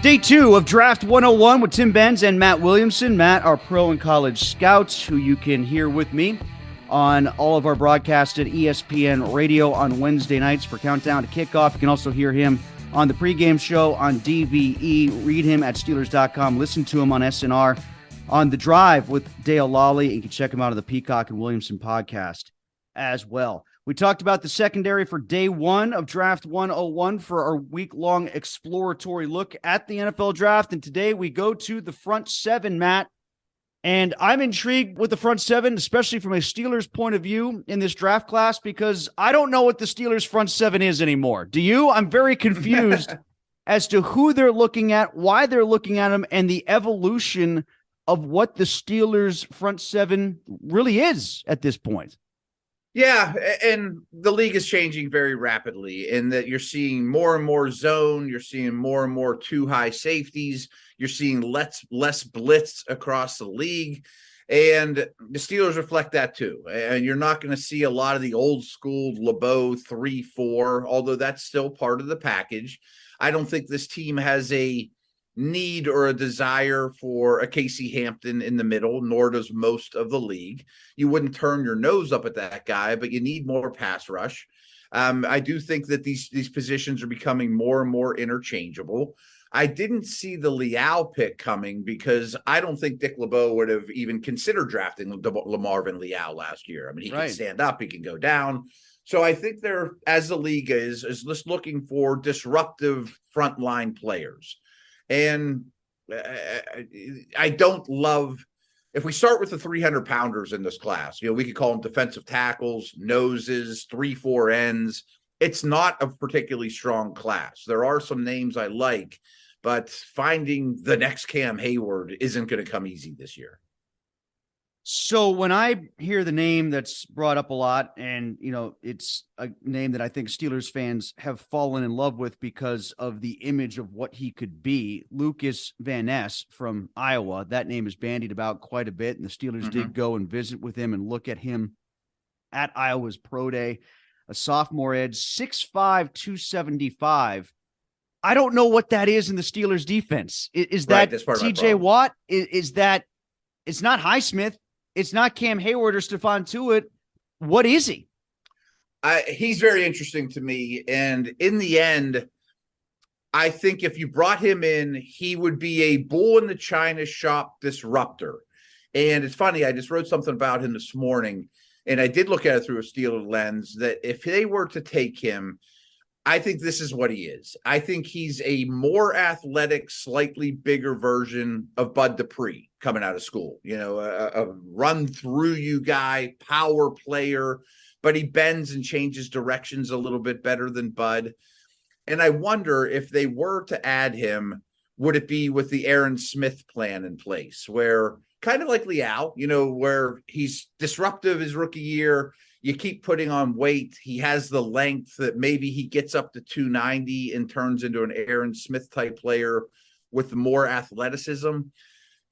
Day 2 of Draft 101 with Tim Benz and Matt Williamson. Matt, our pro and college scouts, who you can hear with me on all of our broadcasts at ESPN Radio on Wednesday nights for Countdown to Kickoff. You can also hear him on the pregame show on DVE. Read him at Steelers.com. Listen to him on SNR on The Drive with Dale Lawley. And you can check him out on the Peacock and Williamson podcast as well. We talked about the secondary for day 1 of Draft 101 for our week-long exploratory look at the NFL Draft. And today we go to the front 7, Matt. And I'm intrigued with the front 7, especially from a Steelers point of view in this draft class, because I don't know what the Steelers front 7 is anymore. Do you? I'm very confused as to who they're looking at, why they're looking at them, and the evolution of what the Steelers front 7 really is at this point. Yeah, and the league is changing very rapidly in that you're seeing more and more zone, you're seeing more and more too high safeties, you're seeing less blitz across the league, and the Steelers reflect that too. And you're not going to see a lot of the old school LeBeau 3-4, although that's still part of the package. I don't think this team has a need or a desire for a Casey Hampton in the middle, nor does most of the league. You wouldn't turn your nose up at that guy, but you need more pass rush. I do think that these positions are becoming more and more interchangeable. I didn't see the Leal pick coming because I don't think Dick LeBeau would have even considered drafting LaMarvin Leal last year. I mean, he can stand up, he can go down. So I think they're, as the league is just looking for disruptive frontline players. And I don't love, if we start with the 300-pounders in this class, we could call them defensive tackles, noses, 3-4 ends. It's not a particularly strong class. There are some names I like, but finding the next Cam Hayward isn't going to come easy this year. So when I hear the name that's brought up a lot, and, it's a name that I think Steelers fans have fallen in love with because of the image of what he could be, Lucas Van Ness from Iowa, that name is bandied about quite a bit, and the Steelers did go and visit with him and look at him at Iowa's Pro Day, a sophomore edge, 6'5", 275. I don't know what that is in the Steelers defense. Is that TJ Watt? Is that, it's not Highsmith. It's not Cam Hayward or Stephon Tuitt. What is he? He's very interesting to me. And in the end, I think if you brought him in, he would be a bull in the china shop disruptor. And it's funny, I just wrote something about him this morning, and I did look at it through a Steeler lens, that if they were to take him, I think this is what he is. I think he's a more athletic, slightly bigger version of Bud Dupree coming out of school. A run-through-you guy, power player, but he bends and changes directions a little bit better than Bud. And I wonder if they were to add him, would it be with the Aaron Smith plan in place, where kind of like Leal, where he's disruptive his rookie year, you keep putting on weight. He has the length that maybe he gets up to 290 and turns into an Aaron Smith type player with more athleticism.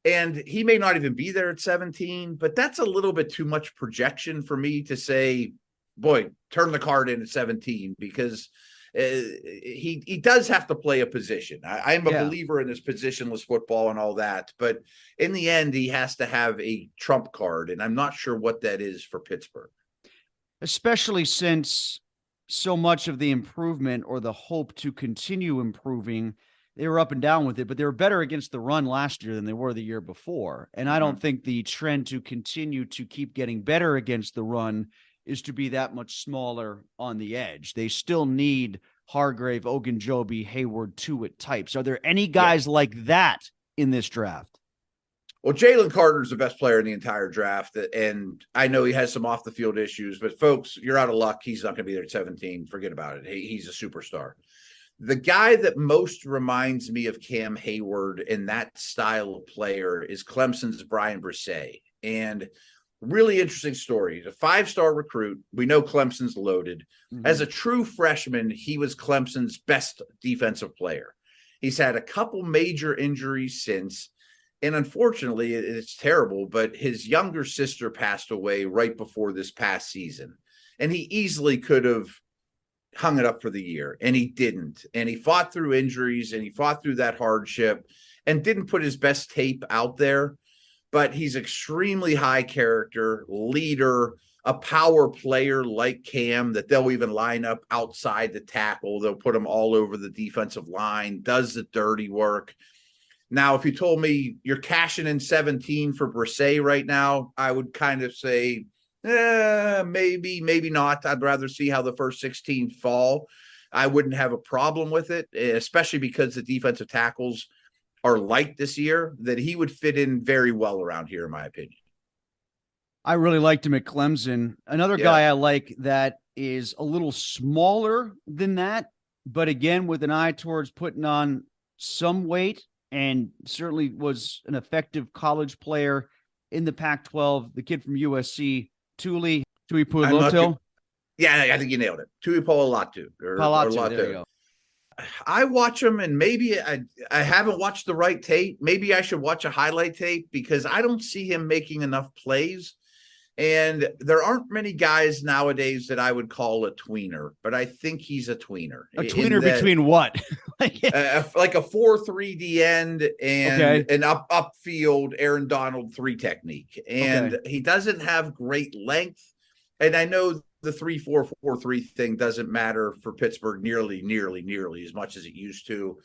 And he may not even be there at 17, but that's a little bit too much projection for me to say, boy, turn the card in at 17, because he does have to play a position. I'm a believer in this positionless football and all that, but in the end, he has to have a trump card, and I'm not sure what that is for Pittsburgh. Especially since so much of the improvement or the hope to continue improving, they were up and down with it, but they were better against the run last year than they were the year before. And I don't think the trend to continue to keep getting better against the run is to be that much smaller on the edge. They still need Hargrave, Ogunjobi, Hayward, Tuitt types. Are there any guys like that in this draft? Well, Jalen Carter is the best player in the entire draft, and I know he has some off-the-field issues, but folks, you're out of luck. He's not going to be there at 17. Forget about it. He's a superstar. The guy that most reminds me of Cam Hayward in that style of player is Clemson's Brian Brisset. And really interesting story. He's a 5-star recruit. We know Clemson's loaded. As a true freshman, he was Clemson's best defensive player. He's had a couple major injuries since. And unfortunately, it's terrible, but his younger sister passed away right before this past season. And he easily could have hung it up for the year, and he didn't. And he fought through injuries, and he fought through that hardship and didn't put his best tape out there. But he's extremely high character, leader, a power player like Cam that they'll even line up outside the tackle. They'll put him all over the defensive line, does the dirty work. Now, if you told me you're cashing in 17 for Brisset right now, I would kind of say, maybe, maybe not. I'd rather see how the first 16 fall. I wouldn't have a problem with it, especially because the defensive tackles are light this year, that he would fit in very well around here, in my opinion. I really liked him at Clemson. Another guy I like that is a little smaller than that, but again, with an eye towards putting on some weight, and certainly was an effective college player in the Pac-12, the kid from USC, Tuli Puilotu. Yeah, I think you nailed it. Tuli Puilotu. There you go. I watch him, and maybe I haven't watched the right tape. Maybe I should watch a highlight tape because I don't see him making enough plays. And there aren't many guys nowadays that I would call a tweener, but I think he's a tweener. A tweener between what? like a 4-3 D end and an upfield Aaron Donald 3 technique. And he doesn't have great length. And I know the 3-4-4-3 thing doesn't matter for Pittsburgh nearly as much as it used to.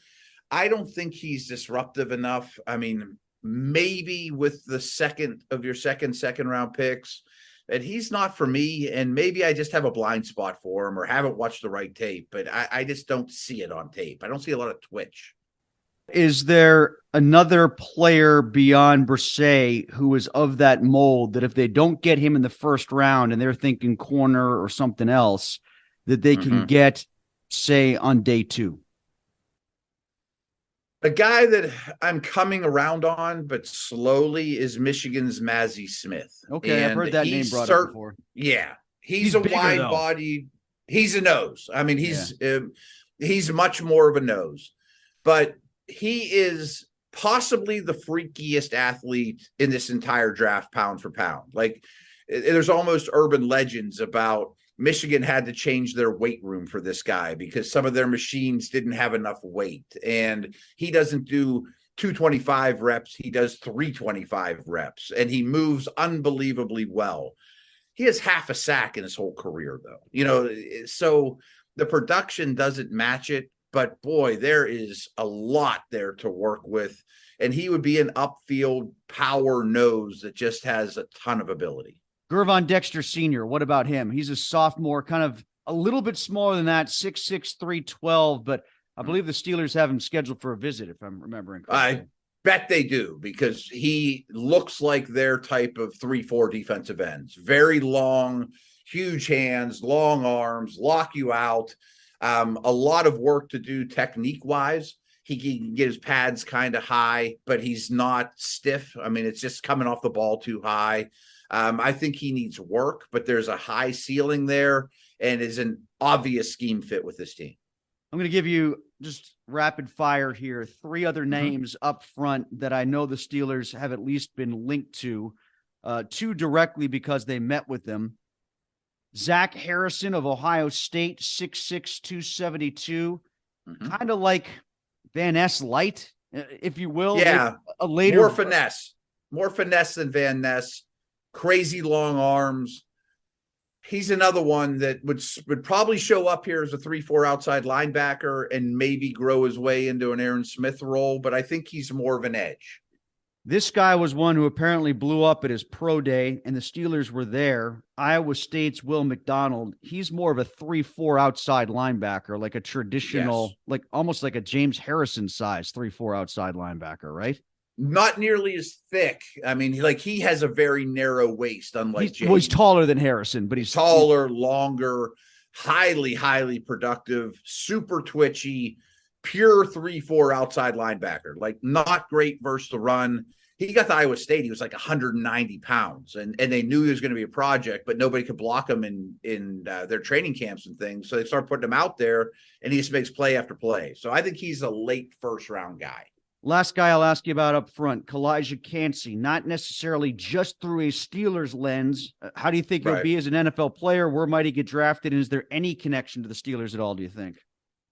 I don't think he's disruptive enough. I mean, maybe with the second round picks, and he's not for me. And maybe I just have a blind spot for him or haven't watched the right tape, but I just don't see it on tape. I don't see a lot of twitch. Is there another player beyond Brisset who is of that mold that if they don't get him in the first round and they're thinking corner or something else, that they can get, say, on day 2? A guy that I'm coming around on, but slowly, is Michigan's Mazzy Smith. Okay, I've heard that name brought up before. Yeah, he's a wide-bodied. He's a nose. I mean, he's much more of a nose, but he is possibly the freakiest athlete in this entire draft, pound for pound. Like, there's almost urban legends about Michigan had to change their weight room for this guy because some of their machines didn't have enough weight. And he doesn't do 225 reps. He does 325 reps, and he moves unbelievably well. He has half a sack in his whole career, though, so the production doesn't match it, but boy, there is a lot there to work with. And he would be an upfield power nose that just has a ton of ability. Gurvon Dexter Sr., what about him? He's a sophomore, kind of a little bit smaller than that, 6'6", 312, but I believe the Steelers have him scheduled for a visit, if I'm remembering correctly. I bet they do, because he looks like their type of 3-4 defensive ends. Very long, huge hands, long arms, lock you out. A lot of work to do technique-wise. He can get his pads kind of high, but he's not stiff. I mean, it's just coming off the ball too high. I think he needs work, but there's a high ceiling there and is an obvious scheme fit with this team. I'm going to give you just rapid fire here 3 other names up front that I know the Steelers have at least been linked to, 2 directly because they met with them. Zach Harrison of Ohio State, 6'6", 272, kind of like Van Ness light, if you will. Yeah, a later more finesse than Van Ness. Crazy long arms. He's another one that would probably show up here as a 3-4 outside linebacker and maybe grow his way into an Aaron Smith role, but I think he's more of an edge. This guy was one who apparently blew up at his pro day, and the Steelers were there. Iowa State's Will McDonald. He's more of a 3-4 outside linebacker, like a traditional, like almost like a James Harrison size 3-4 outside linebacker, right? Not nearly as thick. I mean, he has a very narrow waist, unlike James. Well, he's taller than Harrison, but he's taller, longer, highly productive, super twitchy, pure 3-4 outside linebacker. Like, not great versus the run. He got to Iowa State. He was like 190 pounds, and they knew he was going to be a project, but nobody could block him in their training camps and things. So they started putting him out there, and he just makes play after play. So I think he's a late first round guy. Last guy I'll ask you about up front, Kalija Lipscomb, not necessarily just through a Steelers lens. How do you think he'll be as an NFL player? Where might he get drafted? And is there any connection to the Steelers at all, do you think?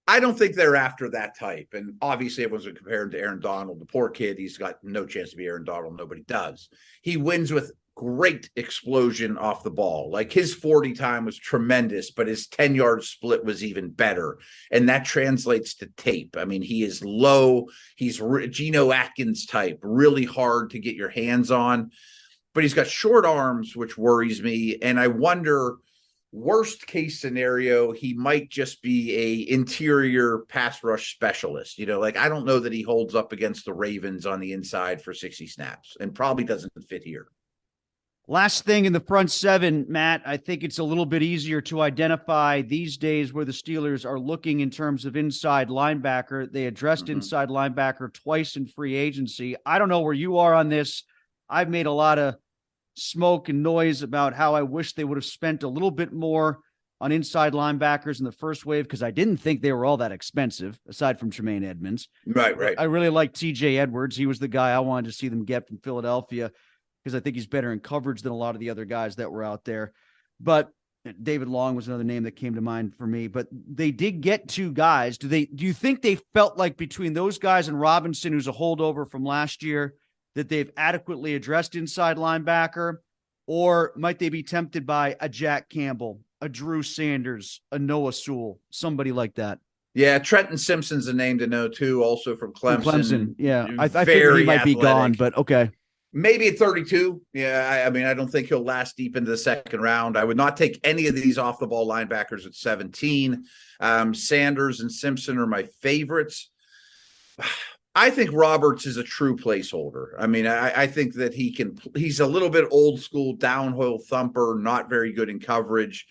I don't think they're after that type. And obviously, everyone's compared to Aaron Donald. The poor kid, he's got no chance to be Aaron Donald. Nobody does. He wins with great explosion off the ball. Like his 40 time was tremendous, but his 10-yard split was even better. And that translates to tape. I mean, he is low. He's Geno Atkins type, really hard to get your hands on. But he's got short arms, which worries me. And I wonder, worst case scenario, he might just be a interior pass rush specialist. Like I don't know that he holds up against the Ravens on the inside for 60 snaps and probably doesn't fit here. Last thing in the front seven, Matt, I think it's a little bit easier to identify these days where the Steelers are looking in terms of inside linebacker. They addressed inside linebacker twice in free agency. I don't know where you are on this. I've made a lot of smoke and noise about how I wish they would have spent a little bit more on inside linebackers in the first wave because I didn't think they were all that expensive, aside from Tremaine Edmonds. Right. I really like TJ Edwards. He was the guy I wanted to see them get from Philadelphia because I think he's better in coverage than a lot of the other guys that were out there. But David Long was another name that came to mind for me. But they did get two guys. Do you think they felt like between those guys and Robinson, who's a holdover from last year, that they've adequately addressed inside linebacker? Or might they be tempted by a Jack Campbell, a Drew Sanders, a Noah Sewell, somebody like that? Yeah, Trenton Simpson's a name to know too, also from Clemson. Yeah. I think he might be gone, but okay. Maybe at 32. Yeah, I mean, I don't think he'll last deep into the second round. I would not take any of these off-the-ball linebackers at 17. Sanders and Simpson are my favorites. I think Roberts is a true placeholder. I mean, I think that he's a little bit old school, downhill thumper, not very good in coverage,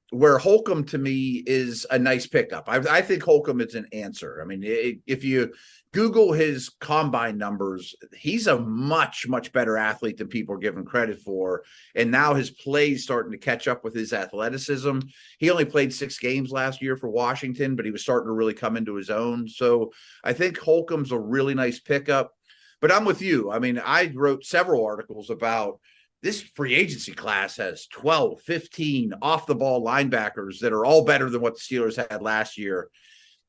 where Holcomb to me is a nice pickup. I think Holcomb is an answer. I mean, if you Google his combine numbers, he's a much, much better athlete than people are giving credit for. And now his play's starting to catch up with his athleticism. He only played 6 games last year for Washington, but he was starting to really come into his own. So I think Holcomb's a really nice pickup. But I'm with you. I mean, I wrote several articles about this free agency class has 12, 15 off-the-ball linebackers that are all better than what the Steelers had last year.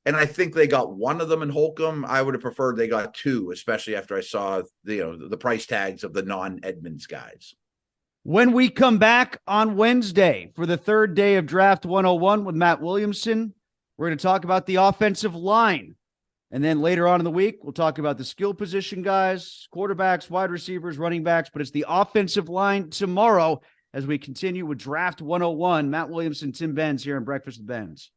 And I think they got one of them in Holcomb. I would have preferred they got 2, especially after I saw the price tags of the non-Edmonds guys. When we come back on Wednesday for the third day of Draft 101 with Matt Williamson, we're going to talk about the offensive line. And then later on in the week, we'll talk about the skill position guys, quarterbacks, wide receivers, running backs. But it's the offensive line tomorrow as we continue with Draft 101. Matt Williamson, Tim Benz here on Breakfast with Benz.